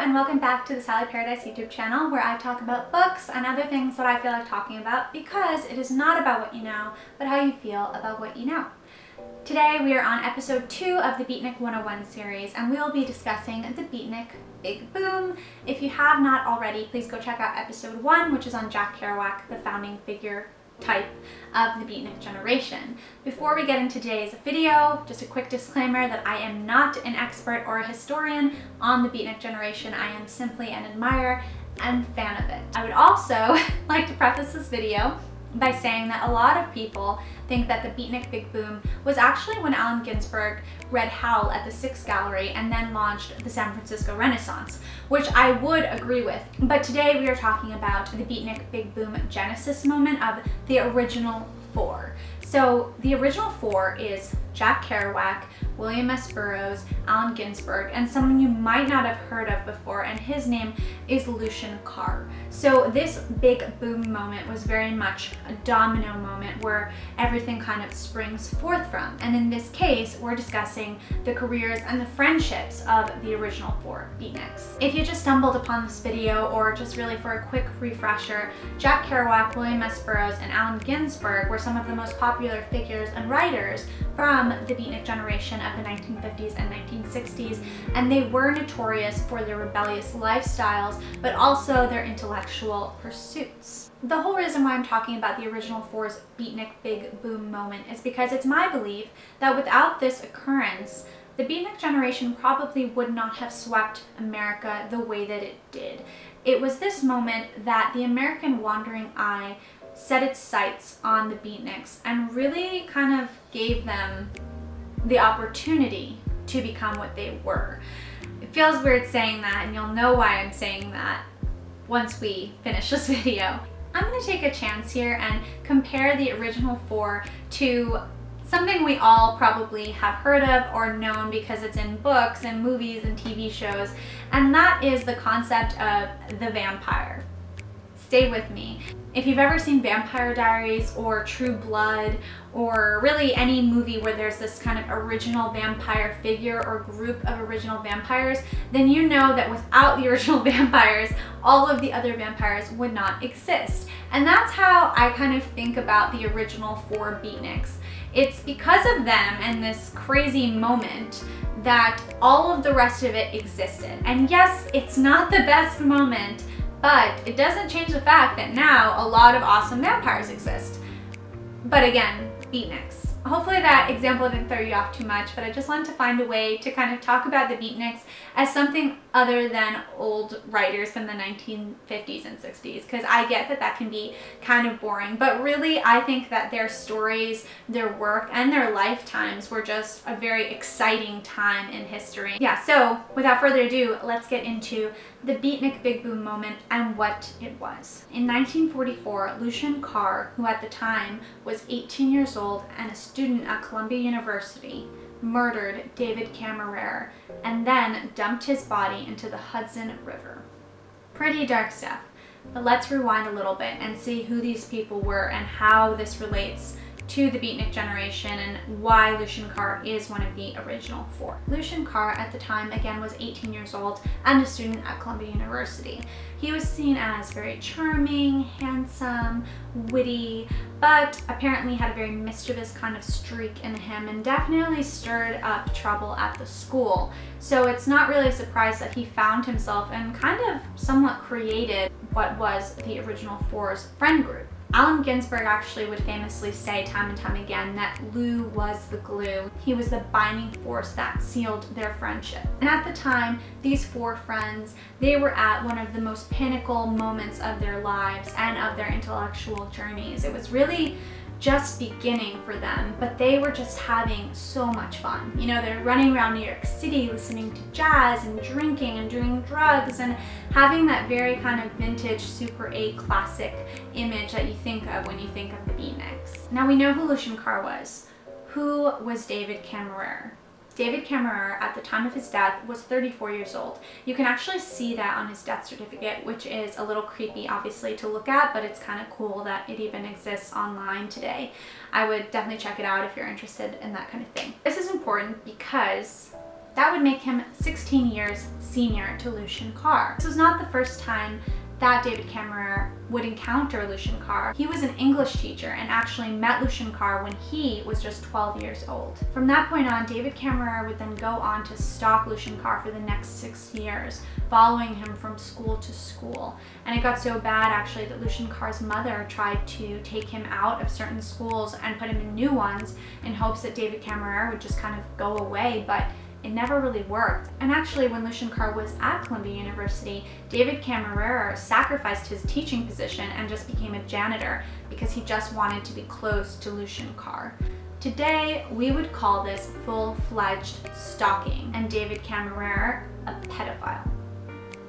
and welcome back to the Sally Paradise YouTube channel, where I talk about books and other things that I feel like talking about because it is not about what you know, but how you feel about what you know. Today we are on episode 2 of the Beatnik 101 series, and we will be discussing the Beatnik Big Boom. If you have not already, please go check out episode 1, which is on Jack Kerouac, the founding figure type of the Beatnik generation. Before we get into today's video, just a quick disclaimer that I am not an expert or a historian on the Beatnik generation. I am simply an admirer and fan of it. I would also like to preface this video by saying that a lot of people think that the Beatnik Big Boom was actually when Allen Ginsberg read Howl at the Sixth Gallery and then launched the San Francisco Renaissance, which I would agree with. But today we are talking about the Beatnik Big Boom genesis moment of the original four. So the original four is Jack Kerouac, William S. Burroughs, Allen Ginsberg, and someone you might not have heard of before, and his name is Lucien Carr. So this big boom moment was very much a domino moment where everything kind of springs forth from. And in this case, we're discussing the careers and the friendships of the original four Beatniks. If you just stumbled upon this video, or just really for a quick refresher, Jack Kerouac, William S. Burroughs, and Allen Ginsberg were some of the most popular figures and writers from the Beatnik generation of the 1950s and 1960s, and they were notorious for their rebellious lifestyles, but also their intellectual pursuits. The whole reason why I'm talking about the original four's Beatnik Big Boom moment is because it's my belief that without this occurrence, the Beatnik generation probably would not have swept America the way that it did. It was this moment that the American wandering eye set its sights on the Beatniks and really kind of gave them the opportunity to become what they were. It feels weird saying that, and you'll know why I'm saying that once we finish this video. I'm going to take a chance here and compare the original four to something we all probably have heard of or known because it's in books and movies and TV shows, and that is the concept of the vampire. Stay with me. If you've ever seen Vampire Diaries or True Blood, or really any movie where there's this kind of original vampire figure or group of original vampires, then you know that without the original vampires, all of the other vampires would not exist. And that's how I kind of think about the original four Beatniks. It's because of them and this crazy moment that all of the rest of it existed. And yes, it's not the best moment, but it doesn't change the fact that now a lot of awesome vampires exist. But again, Beatniks. Hopefully that example didn't throw you off too much, but I just wanted to find a way to kind of talk about the Beatniks as something other than old writers from the 1950s and 60s, because I get that that can be kind of boring, but really I think that their stories, their work, and their lifetimes were just a very exciting time in history. Yeah, so without further ado, let's get into the Beatnik Big Boom moment and what it was. In 1944, Lucien Carr, who at the time was 18 years old and a student at Columbia University, murdered David Cameron and then dumped his body into the Hudson River. Pretty dark stuff, but let's rewind a little bit and see who these people were and how this relates to the Beatnik generation and why Lucien Carr is one of the original four. Lucien Carr at the time, again, was 18 years old and a student at Columbia University. He was seen as very charming, handsome, witty, but apparently had a very mischievous kind of streak in him and definitely stirred up trouble at the school. So it's not really a surprise that he found himself and kind of somewhat created what was the original four's friend group. Allen Ginsberg actually would famously say time and time again that Lou was the glue. He was the binding force that sealed their friendship. And at the time, these four friends, they were at one of the most pinnacle moments of their lives and of their intellectual journeys. It was really just beginning for them, but they were just having so much fun. You know, they're running around New York City listening to jazz and drinking and doing drugs and having that very kind of vintage Super 8 classic image that you think of when you think of the Beatniks. Now we know who Lucien Carr was. Who was David Cameron? David Cameron, at the time of his death, was 34 years old. You can actually see that on his death certificate, which is a little creepy, obviously, to look at, but it's kind of cool that it even exists online today. I would definitely check it out if you're interested in that kind of thing. This is important because That would make him 16 years senior to Lucien Carr. This was not the first time that David Kammerer would encounter Lucien Carr. He was an English teacher and actually met Lucien Carr when he was just 12 years old. From that point on, David Kammerer would then go on to stalk Lucien Carr for the next 6 years, following him from school to school. And it got so bad actually that Lucien Carr's mother tried to take him out of certain schools and put him in new ones in hopes that David Kammerer would just kind of go away, but it never really worked. And actually, when Lucien Carr was at Columbia University, David Kammerer sacrificed his teaching position and just became a janitor because he just wanted to be close to Lucien Carr. Today, we would call this full-fledged stalking, and David Kammerer a pedophile.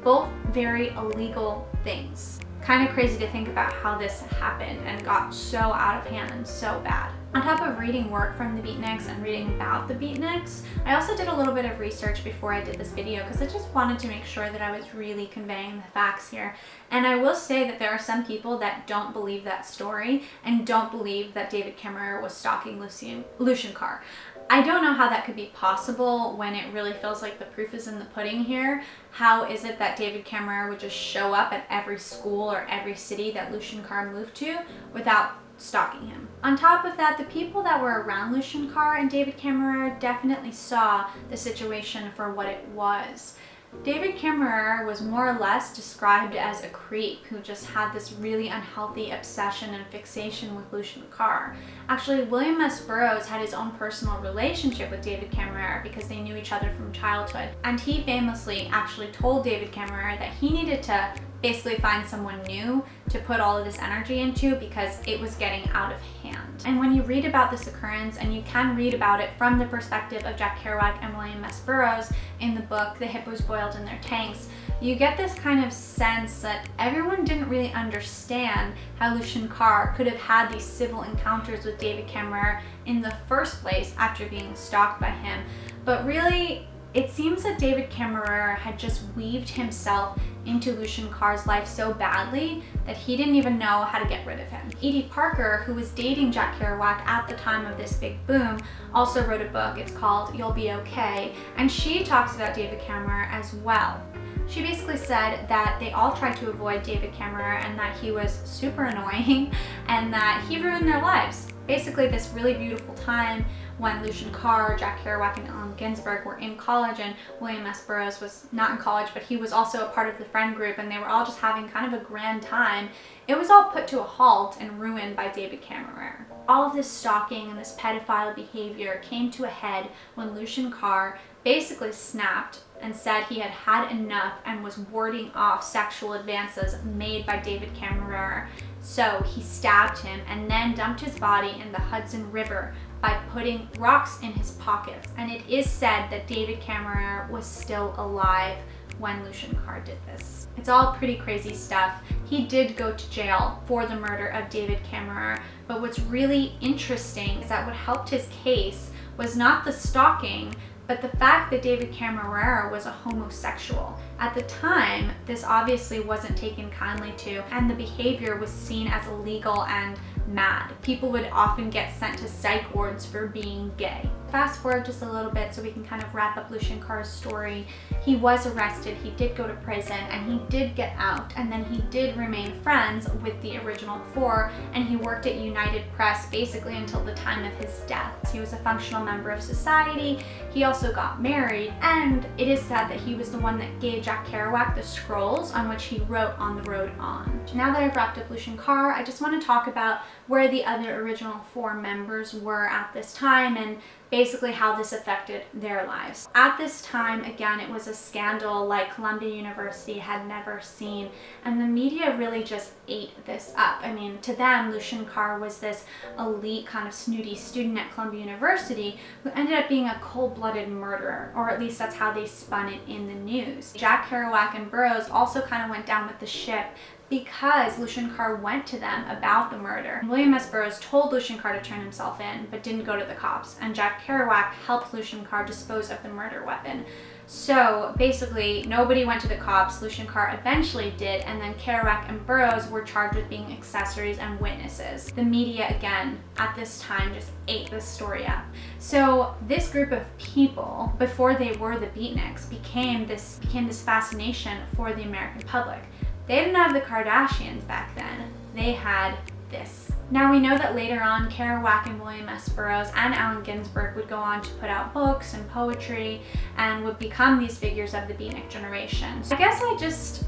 Both very illegal things. Kind of crazy to think about how this happened and got so out of hand and so bad. On top of reading work from the Beatniks and reading about the Beatniks, I also did a little bit of research before I did this video because I just wanted to make sure that I was really conveying the facts here. And I will say that there are some people that don't believe that story and don't believe that David Kammerer was stalking Lucien Carr. I don't know how that could be possible when it really feels like the proof is in the pudding here. How is it that David Kammerer would just show up at every school or every city that Lucien Carr moved to without stalking him? On top of that, the people that were around Lucien Carr and David Kammerer definitely saw the situation for what it was. David Kammerer was more or less described as a creep who just had this really unhealthy obsession and fixation with Lucien Carr. Actually, William S. Burroughs had his own personal relationship with David Kammerer because they knew each other from childhood. And he famously actually told David Kammerer that he needed to basically find someone new to put all of this energy into because it was getting out of hand. And when you read about this occurrence, and you can read about it from the perspective of Jack Kerouac and William S. Burroughs in the book The Hippos Boiled in Their Tanks, you get this kind of sense that everyone didn't really understand how Lucien Carr could have had these civil encounters with David Kammerer in the first place after being stalked by him. But really, it seems that David Kammerer had just weaved himself into Lucien Carr's life so badly that he didn't even know how to get rid of him. Edie Parker, who was dating Jack Kerouac at the time of this big boom, also wrote a book. It's called You'll Be Okay, and she talks about David Kammerer as well. She basically said that they all tried to avoid David Kammerer and that he was super annoying and that he ruined their lives. Basically, this really beautiful time when Lucien Carr, Jack Kerouac, and Allen Ginsberg were in college, and William S. Burroughs was not in college, but he was also a part of the friend group, and they were all just having kind of a grand time. It was all put to a halt and ruined by David Kammerer. All of this stalking and this pedophile behavior came to a head when Lucien Carr basically snapped and said he had had enough and was warding off sexual advances made by David Kammerer. So he stabbed him and then dumped his body in the Hudson River by putting rocks in his pockets. And it is said that David Kammerer was still alive when Lucien Carr did this. It's all pretty crazy stuff. He did go to jail for the murder of David Kammerer, but what's really interesting is that what helped his case was not the stalking, but the fact that David Kammerer was a homosexual. At the time, this obviously wasn't taken kindly to, and the behavior was seen as illegal and mad. People would often get sent to psych wards for being gay. Fast forward just a little bit so we can kind of wrap up Lucien Carr's story. He was arrested, he did go to prison, and he did get out, and then he did remain friends with the original four, and he worked at United Press basically until the time of his death. He was a functional member of society. He also got married, and it is said that he was the one that gave Jack Kerouac the scrolls on which he wrote On the Road On. Now that I've wrapped up Lucien Carr, I just want to talk about where the other original four members were at this time and basically how this affected their lives. At this time, again, it was a scandal like Columbia University had never seen, and the media really just ate this up. I mean, to them, Lucien Carr was this elite kind of snooty student at Columbia University who ended up being a cold-blooded murderer, or at least that's how they spun it in the news. Jack Kerouac and Burroughs also kind of went down with the ship because Lucien Carr went to them about the murder. William S. Burroughs told Lucien Carr to turn himself in, but didn't go to the cops, and Jack Kerouac helped Lucien Carr dispose of the murder weapon. So basically, nobody went to the cops. Lucien Carr eventually did, and then Kerouac and Burroughs were charged with being accessories and witnesses. The media, again, at this time just ate this story up. So this group of people, before they were the Beatniks, became this fascination for the American public. They didn't have the Kardashians back then. They had this. Now we know that later on, Kerouac and William S. Burroughs and Allen Ginsberg would go on to put out books and poetry and would become these figures of the Beatnik generation. So I guess I just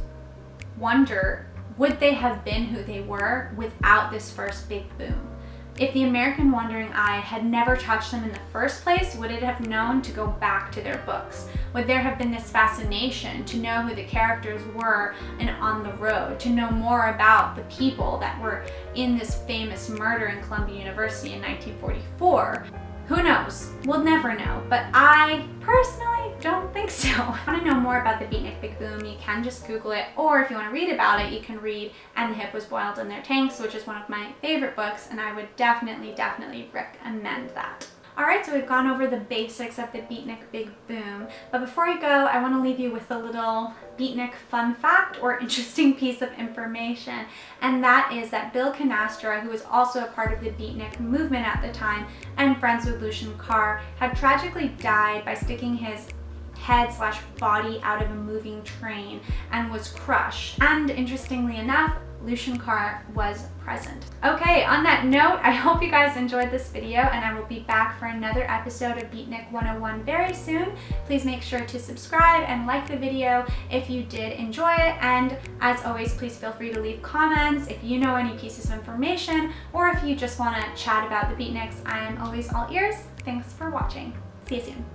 wonder, would they have been who they were without this first big boom? If the American wandering eye had never touched them in the first place, would it have known to go back to their books? Would there have been this fascination to know who the characters were and on the road, to know more about the people that were in this famous murder in Columbia University in 1944? Who knows? We'll never know, but I personally don't think so. If you want to know more about the Beatnik Big Boom, you can just Google it, or if you want to read about it, you can read And the Hippos Boiled in Their Tanks, which is one of my favorite books, and I would definitely recommend that. Alright, so we've gone over the basics of the Beatnik Big Boom, but before I go, I want to leave you with a little Beatnik fun fact or interesting piece of information, and that is that Bill Canastra, who was also a part of the Beatnik movement at the time and friends with Lucien Carr, had tragically died by sticking his head/body out of a moving train and was crushed. And interestingly enough, Lucien Carr was present. Okay, on that note, I hope you guys enjoyed this video, and I will be back for another episode of Beatnik 101 very soon. Please make sure to subscribe and like the video if you did enjoy it, and as always, please feel free to leave comments if you know any pieces of information, or if you just want to chat about the Beatniks. I am always all ears. Thanks for watching. See you soon.